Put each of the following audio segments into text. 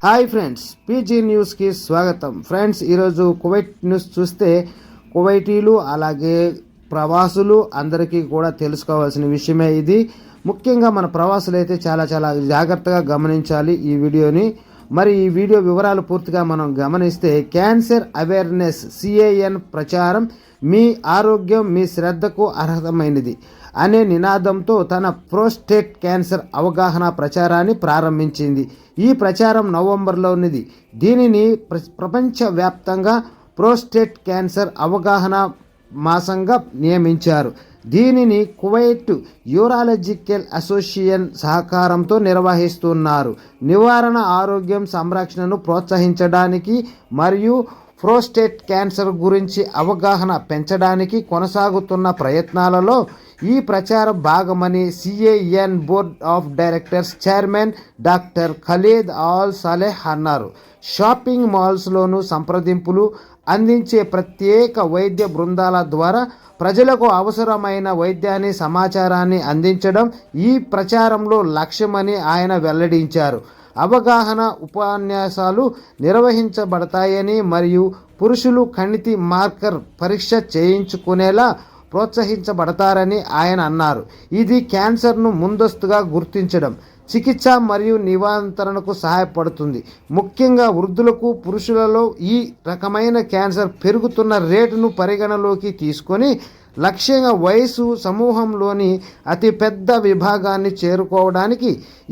Hi friends, PG న్యూస్కి స్వాగతం. Friends, ఈరోజు కువైట్ న్యూస్ చూస్తే కువైటీలు అలాగే ప్రవాసులు అందరికీ కూడా తెలుసుకోవాల్సిన విషయమే ఇది. ముఖ్యంగా మన ప్రవాసులు అయితే చాలా జాగ్రత్తగా గమనించాలి ఈ వీడియోని. మరి ఈ వీడియో వివరాలు పూర్తిగా మనం గమనిస్తే, క్యాన్సర్ అవేర్నెస్ CAN ప్రచారం మీ ఆరోగ్యం మీ శ్రద్ధకు అర్హతమైనది అనే నినాదంతో తన ప్రోస్టేట్ క్యాన్సర్ అవగాహన ప్రచారాన్ని ప్రారంభించింది. ఈ ప్రచారం నవంబర్లోనిది. దీనిని ప్రపంచవ్యాప్తంగా ప్రోస్టేట్ క్యాన్సర్ అవగాహన మాసంగా నియమించారు. దీనిని కువైట్ యూరాలజికల్ అసోసియేషన్ సహకారంతో నిర్వహిస్తున్నారు. నివారణ, ఆరోగ్యం సంరక్షణను ప్రోత్సహించడానికి మరియు ప్రోస్టేట్ క్యాన్సర్ గురించి అవగాహన పెంచడానికి కొనసాగుతున్న ప్రయత్నాలలో ఈ ప్రచారం భాగమని CAN board of directors chairman doctor Khalid all Saleh అన్నారు. షాపింగ్ మాల్స్లోనూ సంప్రదింపులు అందించే ప్రత్యేక వైద్య బృందాల ద్వారా ప్రజలకు అవసరమైన వైద్యాన్ని సమాచారాన్ని అందించడం ఈ ప్రచారంలో లక్ష్యమని ఆయన వెల్లడించారు. అవగాహన ఉపన్యాసాలు నిర్వహించబడతాయని మరియు పురుషులు కణితి మార్కర్ పరీక్ష చేయించుకునేలా ప్రోత్సహించబడతారని ఆయన అన్నారు. ఇది క్యాన్సర్ను ముందస్తుగా గుర్తించడం, చికిత్స మరియు నివారణకు సహాయపడుతుంది. ముఖ్యంగా వృద్ధులకు, పురుషులలో ఈ రకమైన క్యాన్సర్ పెరుగుతున్న రేటును పరిగణలోకి తీసుకొని లక్ష్యంగా వయసు సమూహంలోని అతిపెద్ద విభాగాన్ని చేరుకోవడానికి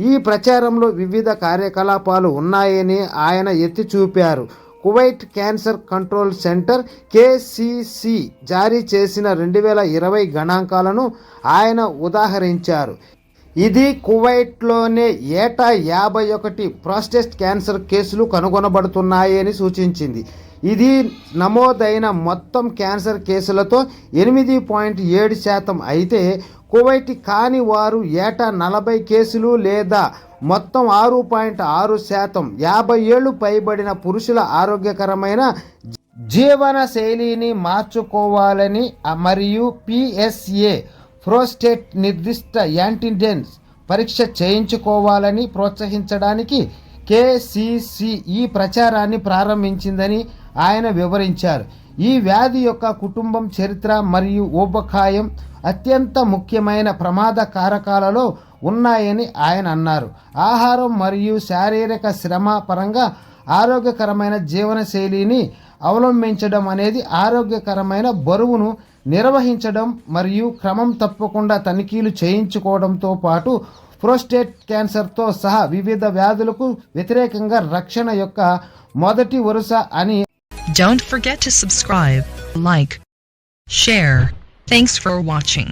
ఈ ప్రచారంలో వివిధ కార్యకలాపాలు ఉన్నాయని ఆయన ఎత్తి చూపారు. Kuwait cancer control centre KCC జారీ చేసిన 2020 గణాంకాలను ఆయన ఉదాహరించారు. ఇది కువైట్లోనే ఏటా 51 ప్రోస్టేట్ క్యాన్సర్ కేసులు కనుగొనబడుతున్నాయని సూచించింది. ఇది నమోదైన మొత్తం క్యాన్సర్ కేసులతో 8.7% అయితే, కువైట్ కాని వారు ఏటా 40 కేసులు లేదా మొత్తం 6.6%. 50 ఏళ్లు పైబడిన పురుషుల ఆరోగ్యకరమైన జీవన శైలిని మార్చుకోవాలని మరియు PSA ప్రోస్టేట్ నిర్దిష్ట యాంటీజెన్స్ పరీక్ష చేయించుకోవాలని ప్రోత్సహించడానికి KCC ఈ ప్రచారాన్ని ప్రారంభించిందని ఆయన వివరించారు. ఈ వ్యాధి యొక్క కుటుంబం, చరిత్ర మరియు ఊబకాయం అత్యంత ముఖ్యమైన ప్రమాద కారకాలలో ఉన్నాయని ఆయన అన్నారు. ఆహారం మరియు శారీరక శ్రమ పరంగా ఆరోగ్యకరమైన జీవనశైలిని అవలంబించడం అనేది ఆరోగ్యకరమైన బరువును నిర్వహించడం మరియు క్రమం తప్పకుండా తనిఖీలు చేయించుకోవడంతో పాటు ప్రోస్టేట్ క్యాన్సర్తో సహా వివిధ వ్యాధులకు వ్యతిరేకంగా రక్షణ యొక్క మొదటి వరుస అని. Don't forget to subscribe, like, share. Thanks for watching.